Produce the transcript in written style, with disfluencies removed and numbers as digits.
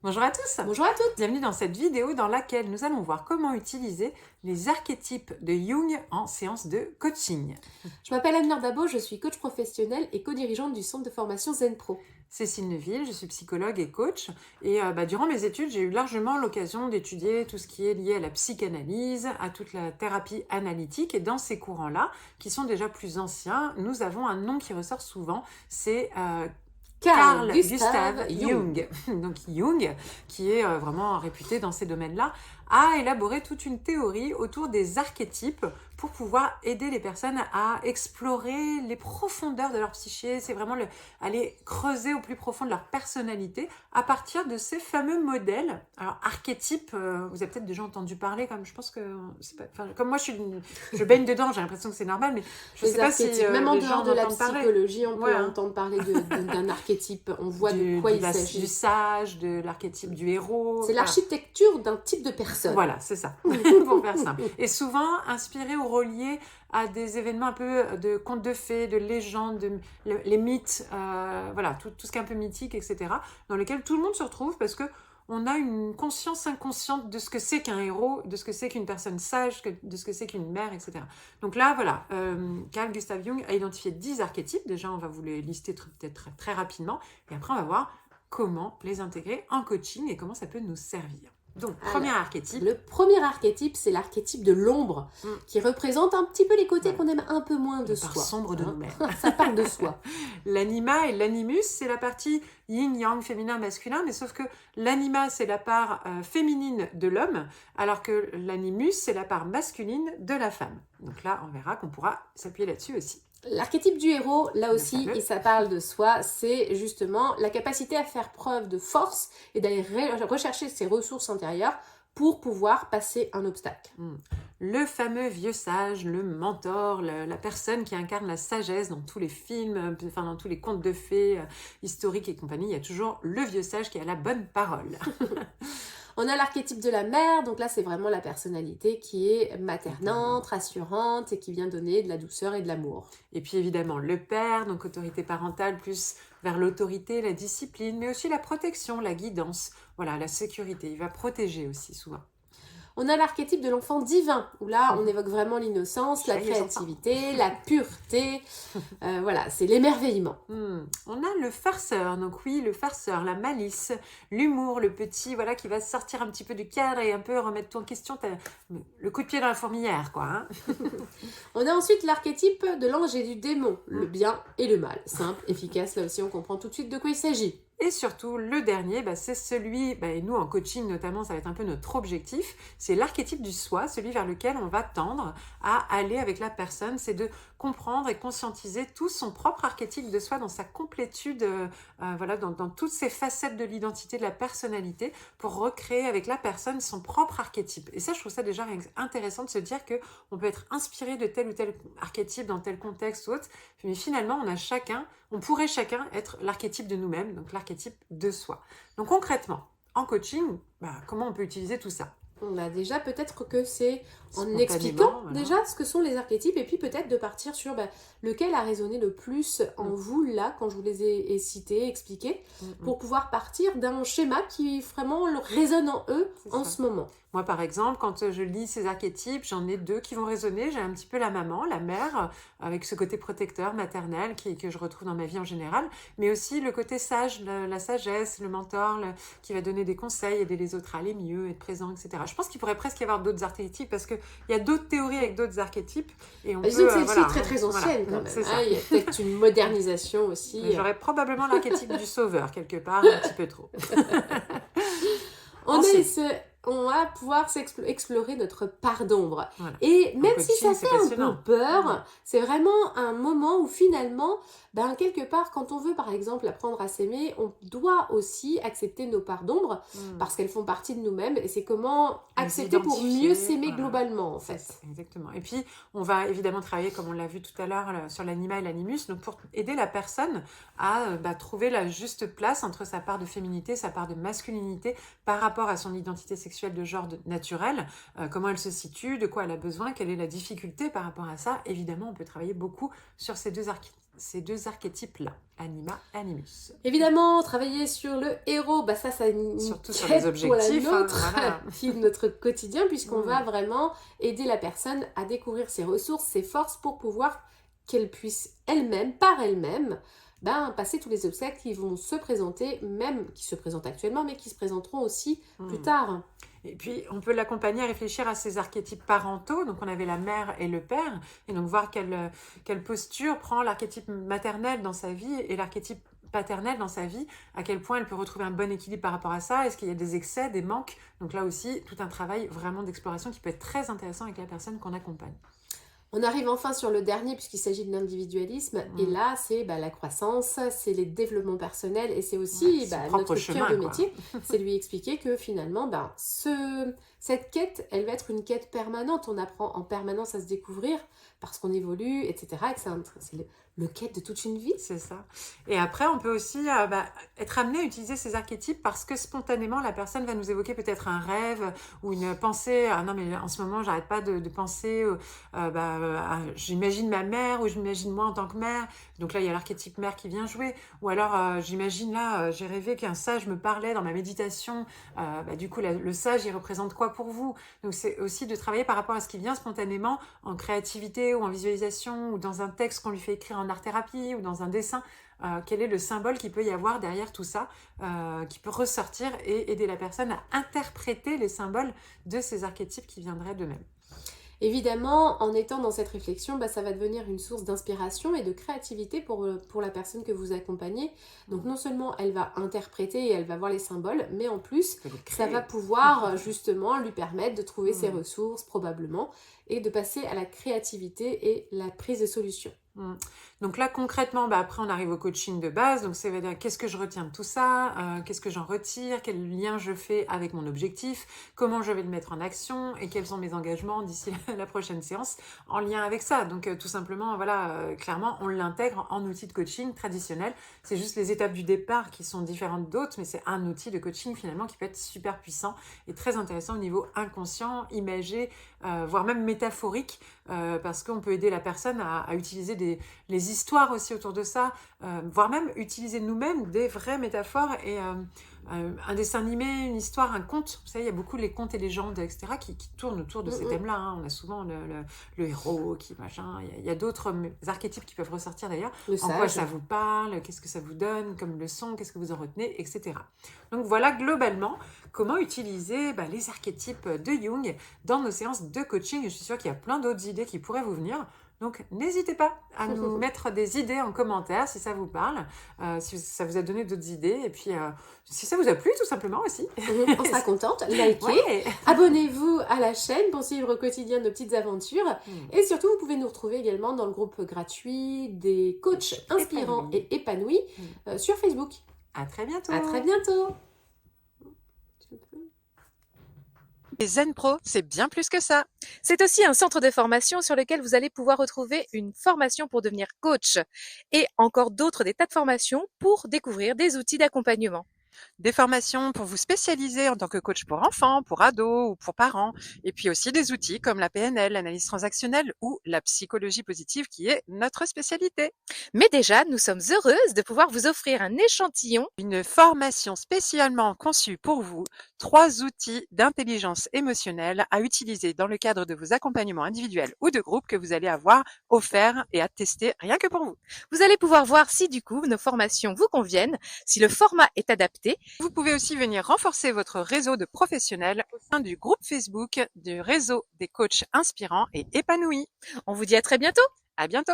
Bonjour à tous, Bonjour à toutes. bienvenue dans cette vidéo dans laquelle nous allons voir comment utiliser les archétypes de Jung en séance de coaching. Je m'appelle Anne Dabo, je suis coach professionnelle et co-dirigeante du centre de formation Zen Pro. Cécile Neuville, je suis psychologue et coach et durant mes études, j'ai eu largement l'occasion d'étudier tout ce qui est lié à la psychanalyse, à toute la thérapie analytique et dans ces courants-là, qui sont déjà plus anciens, nous avons un nom qui ressort souvent, c'est Carl Gustav Jung. Donc Jung, qui est vraiment réputé dans ces domaines-là, a élaboré toute une théorie autour des archétypes pour pouvoir aider les personnes à explorer les profondeurs de leur psyché. C'est vraiment aller creuser au plus profond de leur personnalité à partir de ces fameux modèles. Alors archétypes, vous avez peut-être déjà entendu parler, comme je pense que c'est pas, enfin, comme moi je baigne dedans, j'ai l'impression que c'est normal, mais je ne sais pas si même en les dehors gens de la entendent parler. psychologie, on peut Ouais, entendre parler d'un archétype. On voit de quoi il du s'agit. sage, de l'archétype du héros. C'est Voilà. l'architecture d'un type de personne. Voilà, c'est ça, pour faire simple. Et souvent inspiré ou relié à des événements un peu de contes de fées, de légendes, les mythes, voilà, tout ce qui est un peu mythique, etc., dans lesquels tout le monde se retrouve parce que on a une conscience inconsciente de ce que c'est qu'un héros, de ce que c'est qu'une personne sage, de ce que c'est qu'une mère, etc. Donc là, voilà, Carl Gustav Jung a identifié 10 archétypes. Déjà, on va vous les lister peut-être très rapidement. Et après, on va voir comment les intégrer en coaching et comment ça peut nous servir. Donc, premier archétype. Le premier archétype, c'est l'archétype de l'ombre, qui représente un petit peu les côtés qu'on aime un peu moins de part soi. sombre de nous-mêmes. Ça parle de soi. L'anima et l'animus, c'est la partie yin-yang, féminin, masculin, mais sauf que l'anima, c'est la part féminine de l'homme, alors que l'animus, c'est la part masculine de la femme. Donc là, on verra qu'on pourra s'appuyer là-dessus aussi. L'archétype du héros, là aussi, et ça parle de soi, c'est justement la capacité à faire preuve de force et d'aller rechercher ses ressources intérieures pour pouvoir passer un obstacle. Le fameux vieux sage, le mentor, la personne qui incarne la sagesse dans tous les films, enfin dans tous les contes de fées historiques et compagnie, il y a toujours le vieux sage qui a la bonne parole. On a l'archétype de la mère, donc là c'est vraiment la personnalité qui est maternante, rassurante et qui vient donner de la douceur et de l'amour. Et puis évidemment le père, donc autorité parentale plus vers l'autorité, la discipline, mais aussi la protection, la guidance, voilà, la sécurité, il va protéger aussi souvent. On a l'archétype de l'enfant divin, où là on évoque vraiment l'innocence, la créativité, la pureté, voilà, c'est l'émerveillement. On a le farceur, donc oui, le farceur, la malice, l'humour, le petit, voilà, qui va sortir un petit peu du cadre et un peu remettre tout en question, le coup de pied dans la fourmilière, quoi. Hein. On a ensuite l'archétype de l'ange et du démon, le bien et le mal. Simple, efficace, là aussi on comprend tout de suite de quoi il s'agit. Et surtout, le dernier, c'est celui, et nous en coaching notamment, ça va être un peu notre objectif, c'est l'archétype du soi, celui vers lequel on va tendre à aller avec la personne, c'est de comprendre et conscientiser tout son propre archétype de soi dans sa complétude, voilà, dans toutes ces facettes de l'identité, de la personnalité, pour recréer avec la personne son propre archétype. Et ça, je trouve ça déjà intéressant de se dire qu'on peut être inspiré de tel ou tel archétype dans tel contexte ou autre, mais finalement, on pourrait chacun être l'archétype de nous-mêmes, donc l'archétype de soi. Donc concrètement, en coaching, comment on peut utiliser tout ça ? On a déjà peut-être que c'est en expliquant déjà ce que sont les archétypes et puis peut-être de partir sur lequel a résonné le plus en vous là quand je vous les ai cités, expliqués, pour pouvoir partir d'un schéma qui vraiment résonne en eux en ce moment. Moi, par exemple, quand je lis ces archétypes, j'en ai 2 qui vont résonner. J'ai un petit peu la maman, la mère, avec ce côté protecteur, maternel, que je retrouve dans ma vie en général, mais aussi le côté sage, la sagesse, le mentor, qui va donner des conseils, aider les autres à aller mieux, être présent, etc. Je pense qu'il pourrait presque y avoir d'autres archétypes, parce qu'il y a d'autres théories avec d'autres archétypes. Et on peut, disons que celle-ci est très ancienne quand même. Il y a peut-être une modernisation aussi. J'aurais probablement l'archétype du sauveur, quelque part, un petit peu trop. On va pouvoir explorer notre part d'ombre. Voilà. Et même si ça fait un peu peur, c'est vraiment un moment où finalement, quelque part, quand on veut par exemple apprendre à s'aimer, on doit aussi accepter nos parts d'ombre parce qu'elles font partie de nous-mêmes et c'est comment accepter pour mieux s'aimer globalement en fait. Exactement. Et puis, on va évidemment travailler, comme on l'a vu tout à l'heure, sur l'anima et l'animus, donc pour aider la personne à trouver la juste place entre sa part de féminité, sa part de masculinité par rapport à son identité sexuelle de genre naturel, comment elle se situe, de quoi elle a besoin, quelle est la difficulté par rapport à ça. Évidemment, on peut travailler beaucoup sur ces 2 ces deux archétypes-là, anima, animus. Évidemment, travailler sur le héros, ça surtout sur les objectifs, pour la nôtre, qui est notre quotidien, puisqu'on va vraiment aider la personne à découvrir ses ressources, ses forces, pour pouvoir qu'elle puisse elle-même, par elle-même, passer tous les obstacles qui vont se présenter, même qui se présentent actuellement, mais qui se présenteront aussi plus tard. Et puis, on peut l'accompagner à réfléchir à ses archétypes parentaux. Donc, on avait la mère et le père. Et donc, voir quelle posture prend l'archétype maternel dans sa vie et l'archétype paternel dans sa vie, à quel point elle peut retrouver un bon équilibre par rapport à ça, est-ce qu'il y a des excès, des manques. Donc là aussi, tout un travail vraiment d'exploration qui peut être très intéressant avec la personne qu'on accompagne. On arrive enfin sur le dernier, puisqu'il s'agit de l'individualisme. Et là, c'est la croissance, c'est les développements personnels, et c'est aussi notre cœur de métier. C'est lui expliquer que finalement, cette quête, elle va être une quête permanente. On apprend en permanence à se découvrir parce qu'on évolue, etc. Et que c'est le quête de toute une vie. C'est ça. Et après, on peut aussi être amené à utiliser ces archétypes parce que spontanément, la personne va nous évoquer peut-être un rêve ou une pensée. Ah non, mais en ce moment, j'arrête pas de penser, j'imagine ma mère ou j'imagine moi en tant que mère. Donc là, il y a l'archétype mère qui vient jouer. Ou alors, j'imagine là, j'ai rêvé qu'un sage me parlait dans ma méditation. Du coup, le sage, il représente quoi pour vous? Donc c'est aussi de travailler par rapport à ce qui vient spontanément en créativité ou en visualisation ou dans un texte qu'on lui fait écrire en art-thérapie ou dans un dessin, quel est le symbole qu'il peut y avoir derrière tout ça, qui peut ressortir et aider la personne à interpréter les symboles de ces archétypes qui viendraient d'eux-mêmes. Évidemment, en étant dans cette réflexion, ça va devenir une source d'inspiration et de créativité pour la personne que vous accompagnez. Donc non seulement elle va interpréter et elle va voir les symboles, mais en plus, ça va pouvoir justement lui permettre de trouver ses ressources probablement et de passer à la créativité et la prise de solutions. Donc là, concrètement, après, on arrive au coaching de base. Donc, ça veut dire qu'est-ce que je retiens de tout ça, qu'est-ce que j'en retire, quel lien je fais avec mon objectif, comment je vais le mettre en action et quels sont mes engagements d'ici la prochaine séance en lien avec ça. Donc, tout simplement, clairement, on l'intègre en outil de coaching traditionnel. C'est juste les étapes du départ qui sont différentes d'autres, mais c'est un outil de coaching finalement qui peut être super puissant et très intéressant au niveau inconscient, imagé, voire même métaphorique, parce qu'on peut aider la personne à utiliser les histoires aussi autour de ça, voire même utiliser nous-mêmes des vraies métaphores et un dessin animé, une histoire, un conte. Vous savez, il y a beaucoup les contes et légendes, etc., qui tournent autour de ces thèmes-là. On a souvent le héros qui machin. Il y a d'autres archétypes qui peuvent ressortir d'ailleurs. En quoi ça vous parle, qu'est-ce que ça vous donne comme leçon, qu'est-ce que vous en retenez, etc. Donc voilà globalement comment utiliser les archétypes de Jung dans nos séances de coaching. Je suis sûre qu'il y a plein d'autres idées qui pourraient vous venir. Donc, n'hésitez pas à nous mettre des idées en commentaire si ça vous parle, si ça vous a donné d'autres idées. Et puis, si ça vous a plu, tout simplement aussi. On sera contente. Likez. Abonnez-vous à la chaîne pour suivre au quotidien nos petites aventures. Et surtout, vous pouvez nous retrouver également dans le groupe gratuit des coachs inspirants et épanouis sur Facebook. À très bientôt. À très bientôt. Et Zen Pro, c'est bien plus que ça. C'est aussi un centre de formation sur lequel vous allez pouvoir retrouver une formation pour devenir coach et encore d'autres des tas de formations pour découvrir des outils d'accompagnement. Des formations pour vous spécialiser en tant que coach pour enfants, pour ados ou pour parents. Et puis aussi des outils comme la PNL, l'analyse transactionnelle ou la psychologie positive qui est notre spécialité. Mais déjà, nous sommes heureuses de pouvoir vous offrir un échantillon. Une formation spécialement conçue pour vous. 3 outils d'intelligence émotionnelle à utiliser dans le cadre de vos accompagnements individuels ou de groupe que vous allez avoir offerts et à tester rien que pour vous. Vous allez pouvoir voir si du coup nos formations vous conviennent, si le format est adapté. Vous pouvez aussi venir renforcer votre réseau de professionnels au sein du groupe Facebook du réseau des coachs inspirants et épanouis. On vous dit à très bientôt. À bientôt.